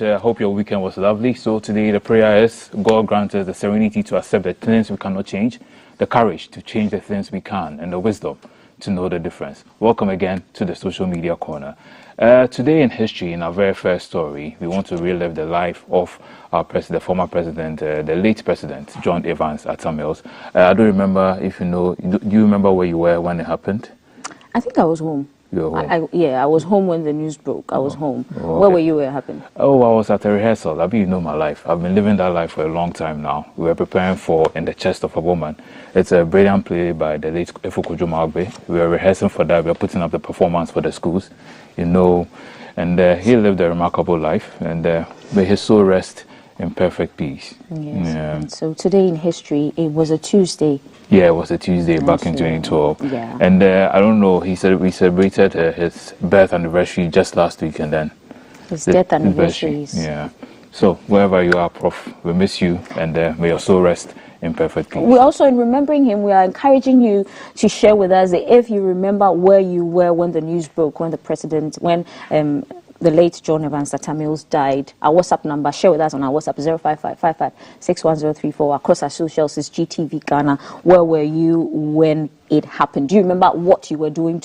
I hope your weekend was lovely. So today the prayer is, God grant us the serenity to accept the things we cannot change, the courage to change the things we can, and the wisdom to know the difference. Welcome again to the Social Media Corner. Today in history, in our very first story, we want to relive the life of our president, former president, the late president, John Evans Atta Mills. I don't remember if you know, do you remember where you were when it happened? I think I was home. You were home? I was home when the news broke. I was home. Oh, okay. Where were you when it happened? Oh, I was at a rehearsal. I mean, you know my life. I've been living that life for a long time now. We were preparing for In the Chest of a Woman. It's a brilliant play by the late Kojo. We were rehearsing for that. We were putting up the performance for the schools, you know. And he lived a remarkable life. And may his soul rest in perfect peace. Yes. Yeah. So today in history, it was a Tuesday. Yeah, it was a Tuesday back in 2012. Yeah. And I don't know, we celebrated his birth anniversary just last week, and then his death anniversary. Yeah. So wherever you are, Prof, we miss you, and may your soul rest in perfect peace. We also, in remembering him, we are encouraging you to share with us if you remember where you were when the news broke, when the late John Evans Atta Mills died. Our WhatsApp number, share with us on our WhatsApp, 05555 across our socials is GTV Ghana. Where were you when it happened? Do you remember what you were doing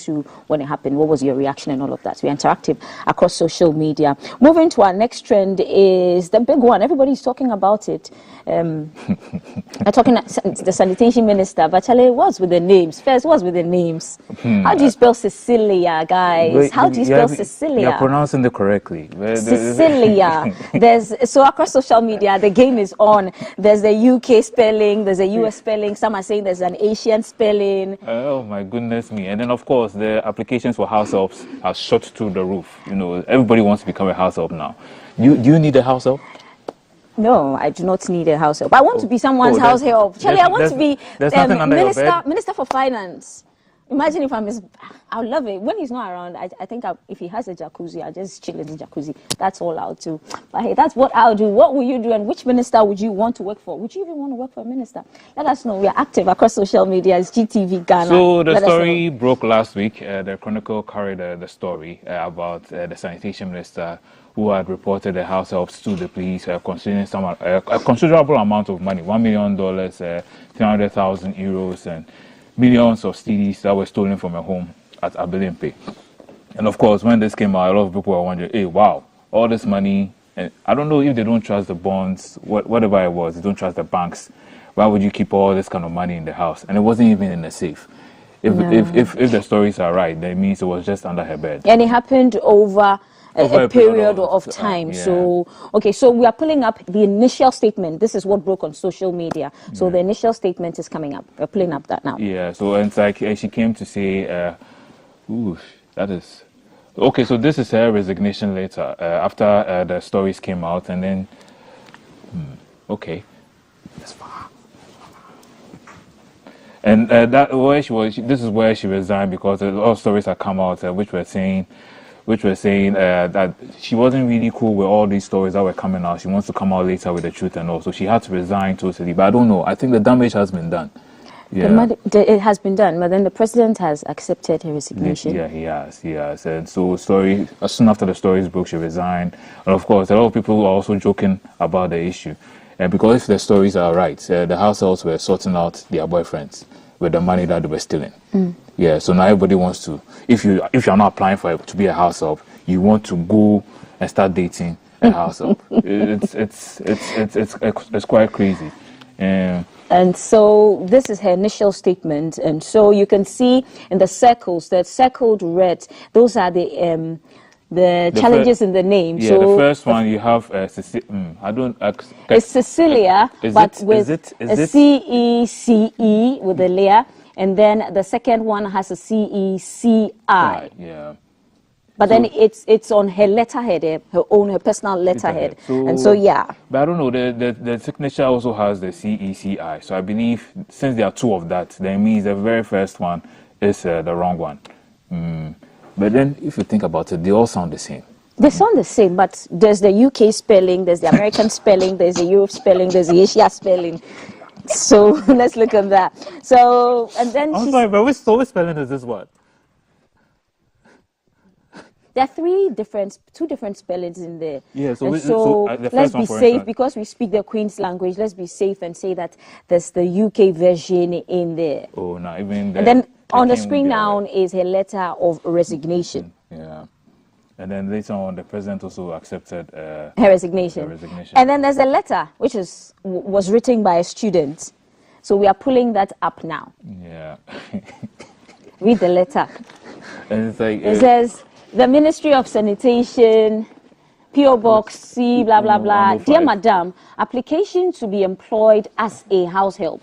when it happened? What was your reaction and all of that? So we're interactive across social media. Moving to our next trend is the big one. Everybody's talking about it. I'm talking the sanitation minister, but Charlie, what's with the names? First, what's with the names? How do you spell Cecilia, guys? How do you spell Cecilia? You're pronouncing it correctly. Cecilia. So across social media, the game is on. There's a UK spelling, there's a US spelling. Some are saying there's an Asian spelling. Oh my goodness me! And then of course the applications for house helps are shot through the roof. You know, everybody wants to become a house help now. Do you need a house help? No, I do not need a house help. I want to be someone's house help. Charlie, I want to be minister for finance. Imagine if I would love it. When he's not around, I think if he has a jacuzzi, I'll just chill in the jacuzzi. That's all I'll do. But hey, that's what I'll do. What will you do, and which minister would you want to work for? Would you even want to work for a minister? Let us know. We are active across social media. It's GTV Ghana. So the story broke last week. The Chronicle carried the story about the sanitation minister who had reported the house helps to the police considering a considerable amount of money, $1 million, 300,000 euros, and millions of CDs that were stolen from a home at Abilimpe. And of course, when this came out, a lot of people were wondering, hey, wow, all this money, and I don't know if they don't trust the bonds, whatever it was, they don't trust the banks. Why would you keep all this kind of money in the house? And it wasn't even in the safe. If the stories are right, that means it was just under her bed. And it happened over a period of time. Yeah. So we are pulling up the initial statement. This is what broke on social media. So the initial statement is coming up. We're pulling up that now. Yeah, so it's like she came to say, that is... Okay, so this is her resignation letter after the stories came out, and then... okay. That's far. And this is where she resigned, because a lot of stories have come out which were saying that she wasn't really cool with all these stories that were coming out. She wants to come out later with the truth and all. So she had to resign totally. But I don't know. I think the damage has been done. Yeah. It has been done, but then the president has accepted her resignation. Yeah, he has. And so as soon after the stories broke, she resigned. And of course, a lot of people were also joking about the issue. Because if the stories are right, the households were sorting out their boyfriends with the money that they were stealing. Yeah, so now everybody wants to, if you're not applying to be a house help, you want to go and start dating a house help. It's quite crazy. And so this is her initial statement, and so you can see in the circles, the circled red, those are the challenges in the name. Yeah, so the first one you have it's Cecilia, with a C-E-C-E with a layer. And then the second one has a C-E-C-I. Yeah. But then it's on her letterhead, her personal letterhead. But I don't know, the signature also has the C-E-C-I. So I believe since there are two of that, that means the very first one is the wrong one. But then if you think about it, they all sound the same. They sound the same, but there's the UK spelling, there's the American spelling, there's the Europe spelling, there's the Asia spelling. So let's look at that. So, and then I'm sorry, but which spelling is this one? There are two different spellings in there. Yeah, so, let's be safe because we speak the Queen's language. Let's be safe and say that there's the UK version in there. Oh, no, even and then on the screen now is a letter of resignation. Yeah. And then later on, the president also accepted her resignation. And then there's a letter which was written by a student. So we are pulling that up now. Yeah. Read the letter. And it's like, it says, the Ministry of Sanitation, P.O. Box C, blah, blah, blah. Dear Madam, application to be employed as a house help.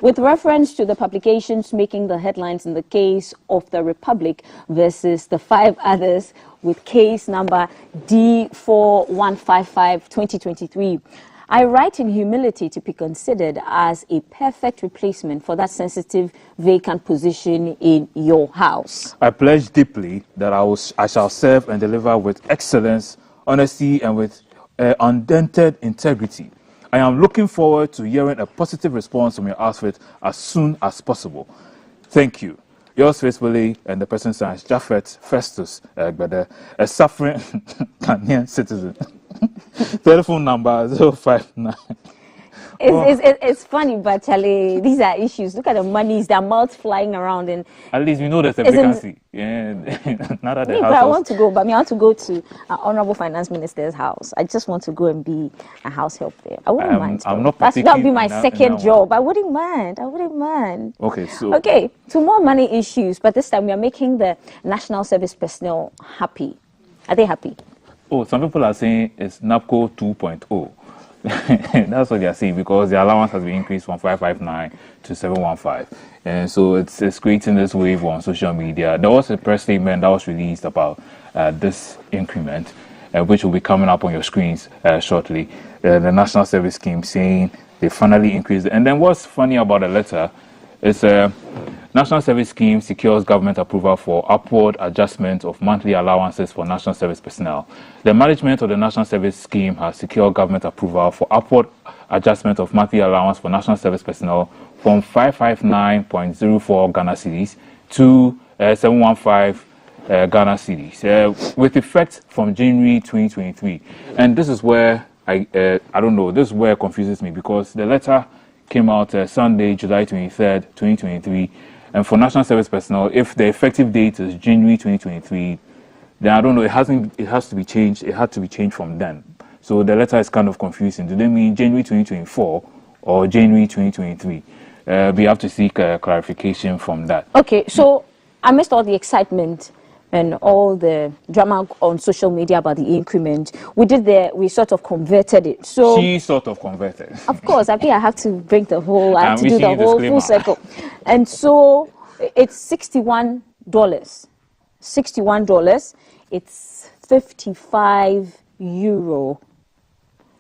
With reference to the publications making the headlines in the case of the Republic versus the 5 others with case number D4155-2023, I write in humility to be considered as a perfect replacement for that sensitive vacant position in your house. I pledge deeply that I shall serve and deliver with excellence, honesty, and with undented integrity. I am looking forward to hearing a positive response from your outfit as soon as possible. Thank you. Yours faithfully, and the person signs Japheth Festus Egbede, a suffering Ghanaian citizen. Telephone number 059. It's funny, but Charlie, these are issues. Look at the monies, the amounts flying around, and at least we know there's a vacancy. Yeah, not at the house. I want to go, but I want to go to our Honorable Finance Minister's house. I just want to go and be a house help there. I wouldn't mind. I'm not. That would be my second job. I wouldn't mind. Okay, so two more money issues, but this time we are making the national service personnel happy. Are they happy? Oh, some people are saying it's NAPCO 2.0. That's what they are saying, because the allowance has been increased from 559 to 715, and so it's creating this wave on social media. There was a press statement that was released about this increment, which will be coming up on your screens shortly. The National Service Scheme saying they finally increased it. And then what's funny about the letter is National Service Scheme secures government approval for upward adjustment of monthly allowances for national service personnel. The management of the National Service Scheme has secured government approval for upward adjustment of monthly allowance for national service personnel from 559.04 Ghana cedis to 715 Ghana cedis, with effect from January 2023. And this is where I don't know, this is where it confuses me, because the letter came out Sunday, July 23rd, 2023. And for national service personnel, if the effective date is January 2023, then I don't know, it has to be changed. It had to be changed from then. So the letter is kind of confusing. Do they mean January 2024 or January 2023? We have to seek clarification from that. Okay, so I missed all the excitement and all the drama on social media about the increment. We sort of converted it. So she sort of converted. Of course, I think I have to bring the whole, I have to do the whole full circle. And so it's $61. $61. It's €55.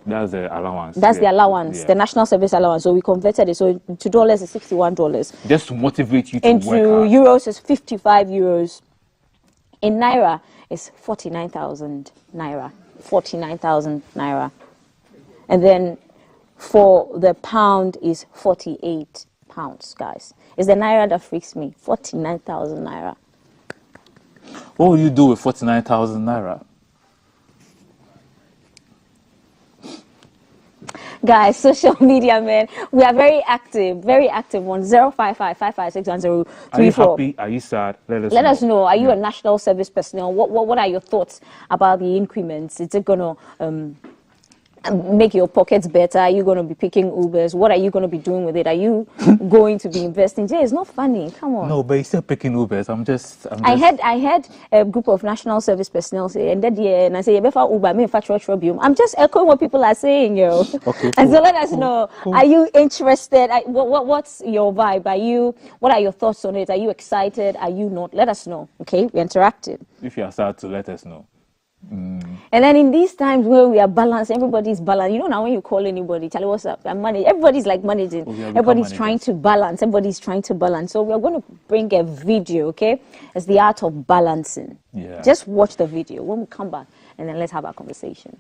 That's the allowance. That's the allowance, the national service allowance. So we converted it. So to dollars is $61. Just to motivate you to work hard. Into euros is €55. In Naira, it's 49,000 Naira. 49,000 Naira. And then for the pound is 48 pounds, guys. It's the Naira that freaks me. 49,000 Naira. What will you do with 49,000 Naira? Guys, social media, man, we are very active on 055-556-1034. Are you happy? Are you sad? Let us know. Are you a national service personnel? What are your thoughts about the increments? Is it going to make your pockets better? Are you going to be picking Ubers? What are you going to be doing with it? Are you going to be investing? Jay, it's not funny. Come on. No, but you're still picking Ubers. I had a group of national service personnel say, and that year, and I say, Uber, I'm just echoing what people are saying, yo. Okay. And so let us know. Are you interested? What's your vibe? What are your thoughts on it? Are you excited? Are you not? Let us know. Okay, we're interactive. If you are sad, to let us know. And then in these times where we are balanced, everybody's balanced. You know, now when you call anybody, tell you what's up, I'm managing. Everybody's like managing. Everybody's trying to balance. Everybody's trying to balance. So we're going to bring a video, okay? It's the art of balancing. Yeah. Just watch the video when we come back, and then let's have our conversation.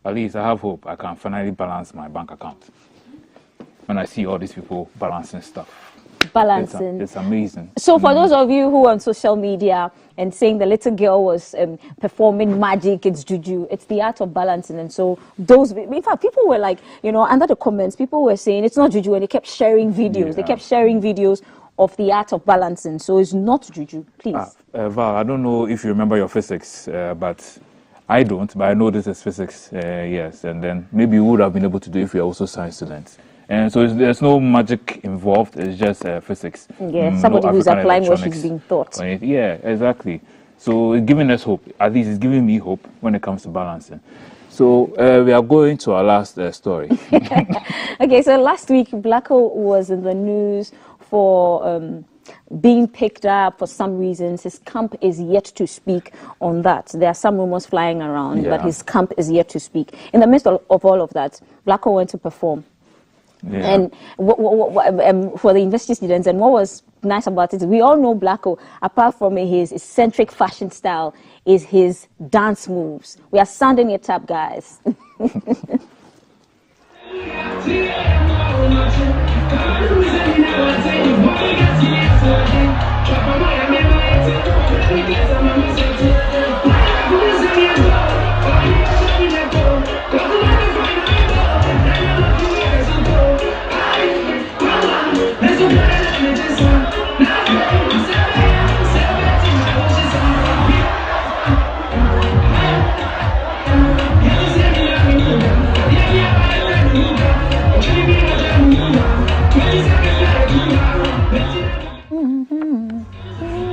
At least I have hope I can finally balance my bank account when I see all these people balancing stuff. Balancing. It's amazing. So for those of you who are on social media and saying the little girl was performing magic, it's juju, it's the art of balancing. And so those, in fact, people were like, you know, under the comments, people were saying it's not juju, and they kept sharing videos. Yeah. They kept sharing videos of the art of balancing. So it's not juju, please. Val, I don't know if you remember your physics, but I don't, but I know this is physics, yes. And then maybe you would have been able to do if you're also science students. And so there's no magic involved, it's just physics. Yeah, somebody who's applying what she's being taught. Yeah, exactly. So it's giving us hope. At least it's giving me hope when it comes to balancing. So we are going to our last story. Okay, so last week, Blacko was in the news for being picked up for some reasons. His camp is yet to speak on that. There are some rumors flying around, but his camp is yet to speak. In the midst of all of that, Blacko went to perform. Yeah. And for the university students, and what was nice about it, we all know Blacko, apart from his eccentric fashion style, is his dance moves. We are sounding it up, guys.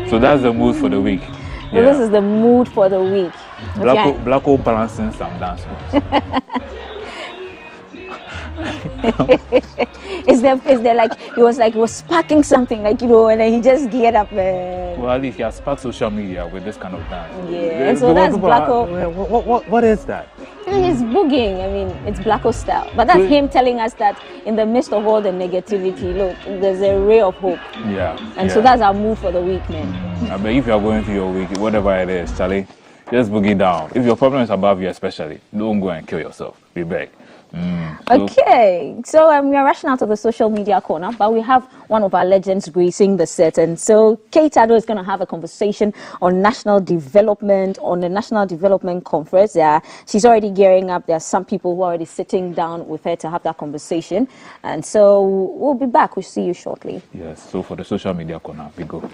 So that's the mood for the week. So this is the mood for the week. Blacko balancing some dance moves. Is there like he was sparking something, like, you know, and then he just geared up. Well, at least he has sparked social media with this kind of dance. Yeah, and so that's Blacko. What is that? He's boogieing. I mean, it's Blacko style. But that's him telling us that in the midst of all the negativity, look, there's a ray of hope. Yeah. And so that's our mood for the week, man. I mean, if you're going through your week, whatever it is, Charlie, just boogie down. If your problem is above you especially, don't go and kill yourself. Be back. Okay, so we are rushing out of the social media corner, but we have one of our legends gracing the set. And so Kate Ado is going to have a conversation on national development, on the National Development Conference. Yeah, she's already gearing up. There are some people who are already sitting down with her to have that conversation. And so we'll be back. We'll see you shortly. Yes, so for the social media corner, we go.